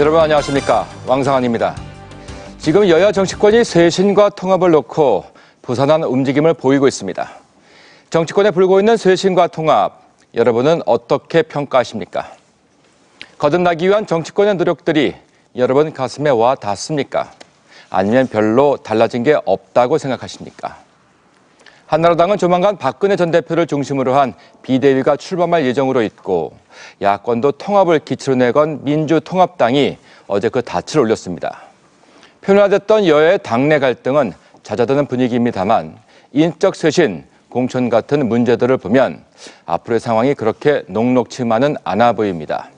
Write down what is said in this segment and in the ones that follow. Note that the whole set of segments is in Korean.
여러분 안녕하십니까, 왕상환입니다. 지금 여야 정치권이 쇄신과 통합을 놓고 부산한 움직임을 보이고 있습니다. 정치권에 불고 있는 쇄신과 통합, 여러분은 어떻게 평가하십니까? 거듭나기 위한 정치권의 노력들이 여러분 가슴에 와 닿습니까? 아니면 별로 달라진 게 없다고 생각하십니까? 한나라당은 조만간 박근혜 전 대표를 중심으로 한 비대위가 출범할 예정으로 있고, 야권도 통합을 기치로 내건 민주통합당이 어제 그 닻을 올렸습니다. 표현화됐던 여야의 당내 갈등은 잦아드는 분위기입니다만, 인적 쇄신, 공천 같은 문제들을 보면 앞으로의 상황이 그렇게 녹록치만은 않아 보입니다.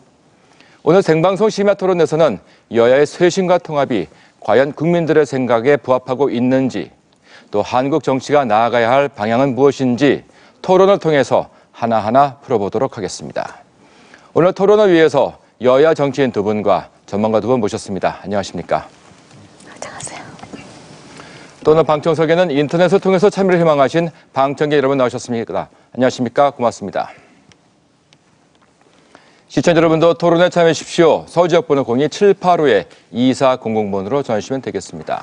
오늘 생방송 심야 토론에서는 여야의 쇄신과 통합이 과연 국민들의 생각에 부합하고 있는지, 또 한국 정치가 나아가야 할 방향은 무엇인지 토론을 통해서 하나하나 풀어보도록 하겠습니다. 오늘 토론을 위해서 여야 정치인 두 분과 전문가 두 분 모셨습니다. 안녕하십니까? 안녕하세요. 또 오늘 방청석에는 인터넷을 통해서 참여를 희망하신 방청객 여러분 나오셨습니다. 안녕하십니까? 고맙습니다. 시청자 여러분도 토론에 참여해 주십시오. 서울지역번호 02-785-2400번으로 전화주시면 되겠습니다.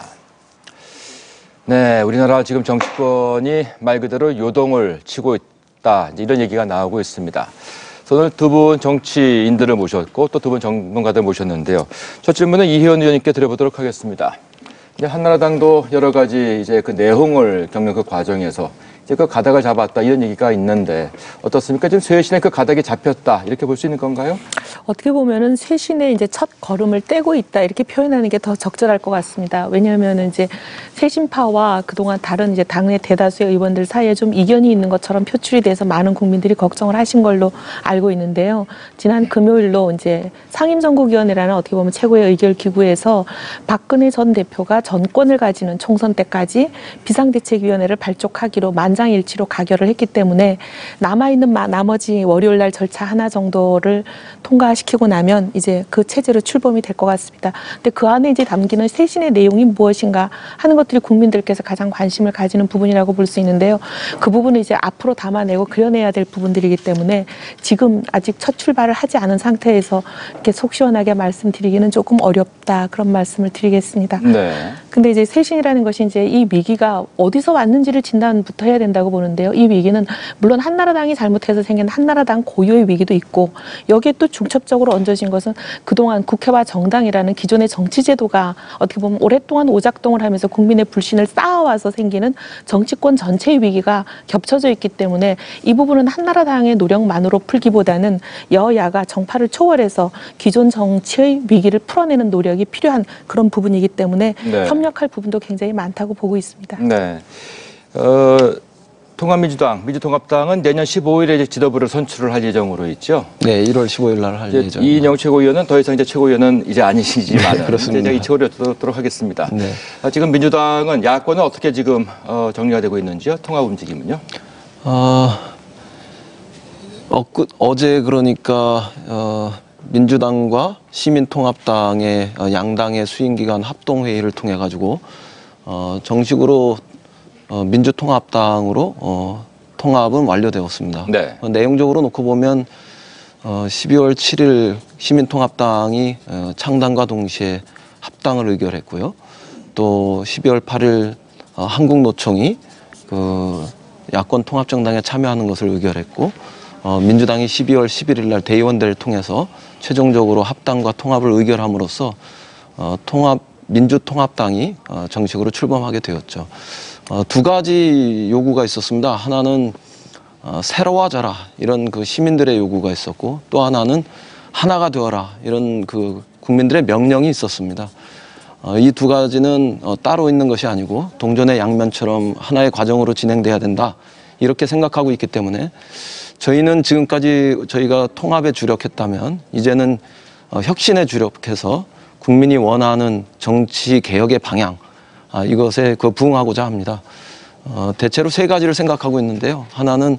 네, 우리나라 지금 정치권이 말 그대로 요동을 치고 있다, 이런 얘기가 나오고 있습니다. 오늘 두 분 정치인들을 모셨고 또 두 분 전문가들 모셨는데요. 첫 질문은 이혜원 의원님께 드려보도록 하겠습니다. 한나라당도 여러 가지 이제 그 내홍을 겪는 그 과정에서 이제 그 가닥을 잡았다, 이런 얘기가 있는데 어떻습니까? 지금 쇄신의 그 가닥이 잡혔다, 이렇게 볼 수 있는 건가요? 어떻게 보면은 쇄신의 이제 첫 걸음을 떼고 있다, 이렇게 표현하는 게 더 적절할 것 같습니다. 왜냐하면 이제 쇄신파와 그동안 다른 이제 당내 대다수의 의원들 사이에 좀 이견이 있는 것처럼 표출이 돼서 많은 국민들이 걱정을 하신 걸로 알고 있는데요. 지난 금요일로 이제 상임정국위원회라는 어떻게 보면 최고의 의결 기구에서 박근혜 전 대표가 전권을 가지는 총선 때까지 비상대책위원회를 발족하기로 만장일치로 가결을 했기 때문에 남아있는 나머지 월요일날 절차 하나 정도를 통과시키고 나면 이제 그 체제로 출범이 될 것 같습니다. 근데 그 안에 이제 담기는 쇄신의 내용이 무엇인가 하는 것들이 국민들께서 가장 관심을 가지는 부분이라고 볼 수 있는데요. 그 부분은 이제 앞으로 담아내고 그려내야 될 부분들이기 때문에 지금 아직 첫 출발을 하지 않은 상태에서 이렇게 속 시원하게 말씀드리기는 조금 어렵다, 그런 말씀을 드리겠습니다. 네. 근데 이제 쇄신이라는 것이 이제 이 위기가 어디서 왔는지를 진단부터 해야 된다고 보는데요. 이 위기는 물론 한나라당이 잘못해서 생긴 한나라당 고유의 위기도 있고, 여기에 또 중첩적으로 얹어진 것은 그동안 국회와 정당이라는 기존의 정치제도가 어떻게 보면 오랫동안 오작동을 하면서 국민의 불신을 쌓아와서 생기는 정치권 전체의 위기가 겹쳐져 있기 때문에 이 부분은 한나라당의 노력만으로 풀기보다는 여야가 정파를 초월해서 기존 정치의 위기를 풀어내는 노력이 필요한 그런 부분이기 때문에 네. 협력할 부분도 굉장히 많다고 보고 있습니다. 네. 통합민주당, 민주통합당은 내년 15일에 지도부를 선출을 할 예정으로 있죠. 네, 1월 15일 날 할 예정입니다. 이인영 최고위원은 더 이상 이제 최고위원은 이제 아니시지만 네, 그렇습니다. 이제 이쪽으로 여쭤보도록 하겠습니다. 네. 지금 민주당은 야권은 어떻게 지금 정리가 되고 있는지요? 통합 움직임은요? 어제 그러니까 민주당과 시민통합당의 양당의 수임기관 합동회의를 통해 가지고 정식으로 민주통합당으로 통합은 완료되었습니다. 네. 내용적으로 놓고 보면 12월 7일 시민통합당이 창당과 동시에 합당을 의결했고요. 또 12월 8일 한국노총이 그 야권 통합정당에 참여하는 것을 의결했고, 민주당이 12월 11일 날 대의원대를 통해서 최종적으로 합당과 통합을 의결함으로써 민주통합당이 정식으로 출범하게 되었죠. 두 가지 요구가 있었습니다. 하나는 새로워져라, 이런 그 시민들의 요구가 있었고, 또 하나는 하나가 되어라, 이런 그 국민들의 명령이 있었습니다. 이 두 가지는 따로 있는 것이 아니고 동전의 양면처럼 하나의 과정으로 진행돼야 된다, 이렇게 생각하고 있기 때문에 저희는 지금까지 저희가 통합에 주력했다면 이제는 혁신에 주력해서 국민이 원하는 정치 개혁의 방향, 이것에 부응하고자 합니다. 대체로 세 가지를 생각하고 있는데요. 하나는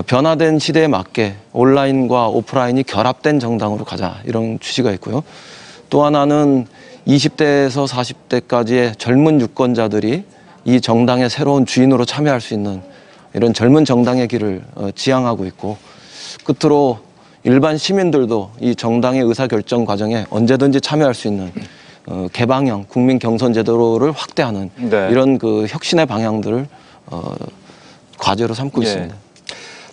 변화된 시대에 맞게 온라인과 오프라인이 결합된 정당으로 가자, 이런 취지가 있고요. 또 하나는 20대에서 40대까지의 젊은 유권자들이 이 정당의 새로운 주인으로 참여할 수 있는 이런 젊은 정당의 길을 지향하고 있고, 끝으로 일반 시민들도 이 정당의 의사결정 과정에 언제든지 참여할 수 있는 개방형 국민 경선 제도를 확대하는 네. 이런 그 혁신의 방향들을 과제로 삼고 있습니다.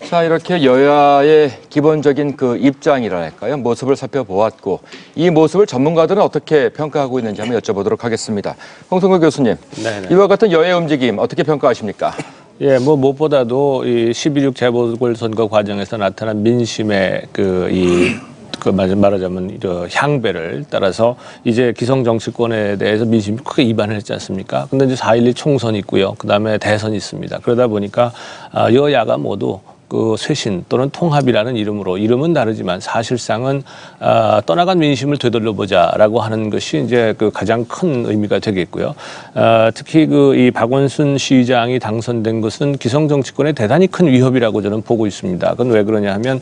자, 이렇게 여야의 기본적인 그 입장이랄까요? 모습을 살펴보았고 이 모습을 전문가들은 어떻게 평가하고 있는지 한번 여쭤보도록 하겠습니다. 홍성근 교수님, 네네. 이와 같은 여야 움직임 어떻게 평가하십니까? 예, 뭐 무엇보다도 이 12.6 재보궐선거 과정에서 나타난 민심의 말하자면 향배를 따라서 이제 기성 정치권에 대해서 민심이 크게 이반을 했지 않습니까? 근데 이제 4.12 총선이 있고요. 그다음에 대선이 있습니다. 그러다 보니까 여야가 모두 그 쇄신 또는 통합이라는 이름으로 이름은 다르지만 사실상은 떠나간 민심을 되돌려보자라고 하는 것이 이제 그 가장 큰 의미가 되겠고요. 특히 그 이 박원순 시장이 당선된 것은 기성 정치권에 대단히 큰 위협이라고 저는 보고 있습니다. 그건 왜 그러냐 하면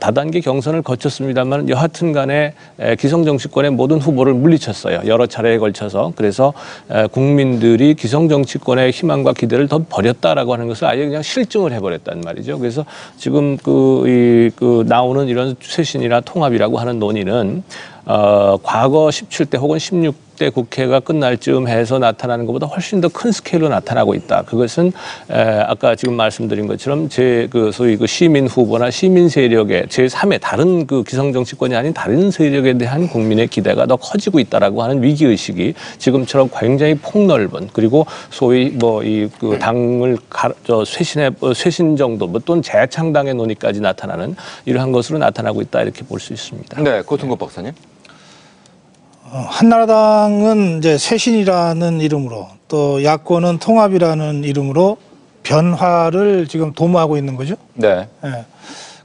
다단계 경선을 거쳤습니다만 여하튼간에 기성 정치권의 모든 후보를 물리쳤어요. 여러 차례에 걸쳐서. 그래서 국민들이 기성 정치권의 희망과 기대를 더 버렸다라고 하는 것을 아예 그냥 실증을 해버렸단 말이죠. 그래서 지금 나오는 이런 쇄신이나 통합이라고 하는 논의는 과거 17대 혹은 16대 국회가 끝날 즈음 해서 나타나는 것보다 훨씬 더 큰 스케일로 나타나고 있다. 그것은 아까 지금 말씀드린 것처럼 소위 시민 후보나 시민 세력의 제3의 다른 그 기성 정치권이 아닌 다른 세력에 대한 국민의 기대가 더 커지고 있다라고 하는 위기 의식이 지금처럼 굉장히 폭넓은 그리고 소위 당을 쇄신 정도 또는 재창당의 논의까지 나타나는 이러한 것으로 나타나고 있다 이렇게 볼 수 있습니다. 네, 고승국 박사님. 한나라당은 이제 쇄신이라는 이름으로 또 야권은 통합이라는 이름으로 변화를 지금 도모하고 있는 거죠. 네. 예.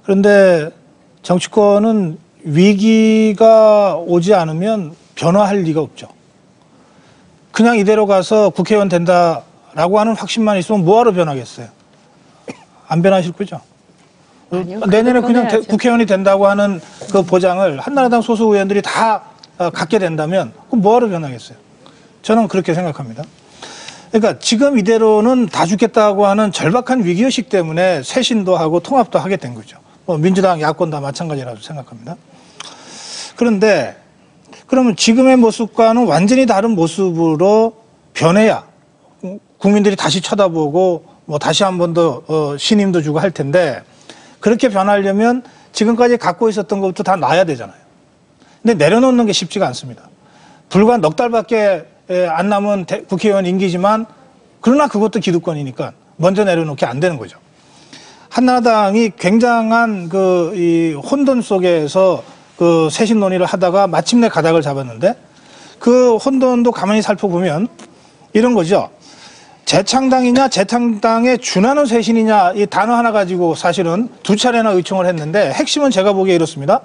그런데 정치권은 위기가 오지 않으면 변화할 리가 없죠. 그냥 이대로 가서 국회의원 된다라고 하는 확신만 있으면 뭐하러 변하겠어요. 안 변하실 거죠. 아니요, 내년에 그냥 변해야죠. 국회의원이 된다고 하는 그 보장을 한나라당 소속 의원들이 다 갖게 된다면 그럼 뭐하러 변하겠어요. 저는 그렇게 생각합니다. 그러니까 지금 이대로는 다 죽겠다고 하는 절박한 위기의식 때문에 쇄신도 하고 통합도 하게 된 거죠. 민주당, 야권 다 마찬가지라고 생각합니다. 그런데 그러면 지금의 모습과는 완전히 다른 모습으로 변해야 국민들이 다시 쳐다보고 다시 한 번 더 신임도 주고 할 텐데 그렇게 변하려면 지금까지 갖고 있었던 것부터 다 놔야 되잖아요. 근데 내려놓는 게 쉽지가 않습니다. 불과 넉 달밖에 안 남은 국회의원 임기지만 그러나 그것도 기득권이니까 먼저 내려놓기 안 되는 거죠. 한나라당이 굉장한 이 혼돈 속에서 그 쇄신 논의를 하다가 마침내 가닥을 잡았는데 그 혼돈도 가만히 살펴보면 이런 거죠. 재창당이냐 재창당에 준하는 쇄신이냐 이 단어 하나 가지고 사실은 두 차례나 의총을 했는데 핵심은 제가 보기에 이렇습니다.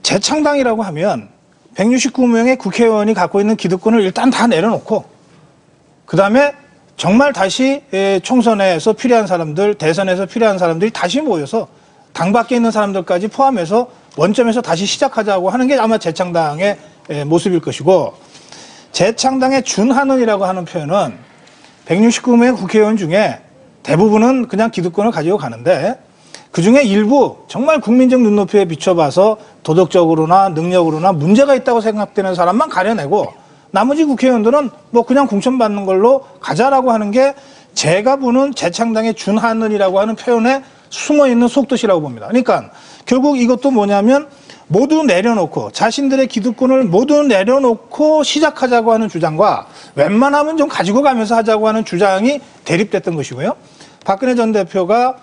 재창당이라고 하면 169명의 국회의원이 갖고 있는 기득권을 일단 다 내려놓고 그다음에 정말 다시 총선에서 필요한 사람들, 대선에서 필요한 사람들이 다시 모여서 당 밖에 있는 사람들까지 포함해서 원점에서 다시 시작하자고 하는 게 아마 재창당의 모습일 것이고 재창당에 준하는이라고 하는 표현은 169명의 국회의원 중에 대부분은 그냥 기득권을 가지고 가는데 그중에 일부 정말 국민적 눈높이에 비춰봐서 도덕적으로나 능력으로나 문제가 있다고 생각되는 사람만 가려내고 나머지 국회의원들은 그냥 공천받는 걸로 가자라고 하는 게 제가 보는 재창당의 준하는이라고 하는 표현에 숨어있는 속뜻이라고 봅니다. 그러니까 결국 이것도 뭐냐면 모두 내려놓고 자신들의 기득권을 모두 내려놓고 시작하자고 하는 주장과 웬만하면 좀 가지고 가면서 하자고 하는 주장이 대립됐던 것이고요. 박근혜 전 대표가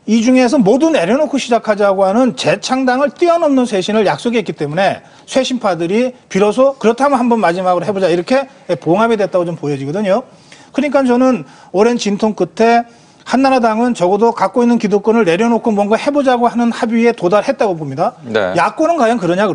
이 중에서 모두 내려놓고 시작하자고 하는 재창당을 뛰어넘는 쇄신을 약속했기 때문에 쇄신파들이 비로소 그렇다면 한번 마지막으로 해보자 이렇게 봉합이 됐다고 좀 보여지거든요. 그러니까 저는 오랜 진통 끝에 한나라당은 적어도 갖고 있는 기득권을 내려놓고 뭔가 해보자고 하는 합의에 도달했다고 봅니다. 네. 야권은 과연 그러냐?